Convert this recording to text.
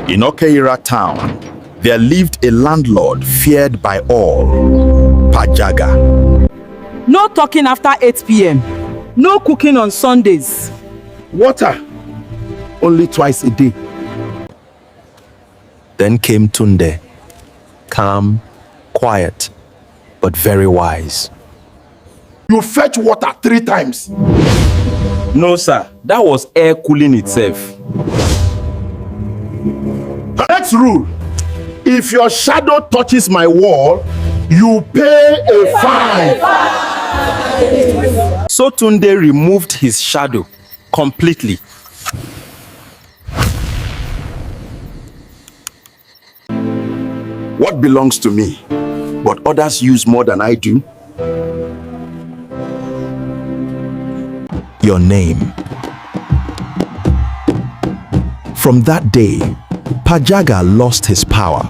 In Okeira town, there lived a landlord feared by all, Pajaga. No talking after 8 p.m. No cooking on Sundays. Water only twice a day. Then came Tunde, calm, quiet, but very wise. You fetch water 3 times. No, sir. That was air cooling itself. Next rule. If your shadow touches my wall, you pay a fine. So Tunde removed his shadow completely. What belongs to me, but others use more than I do? Your name. From that day, Pajaga lost his power.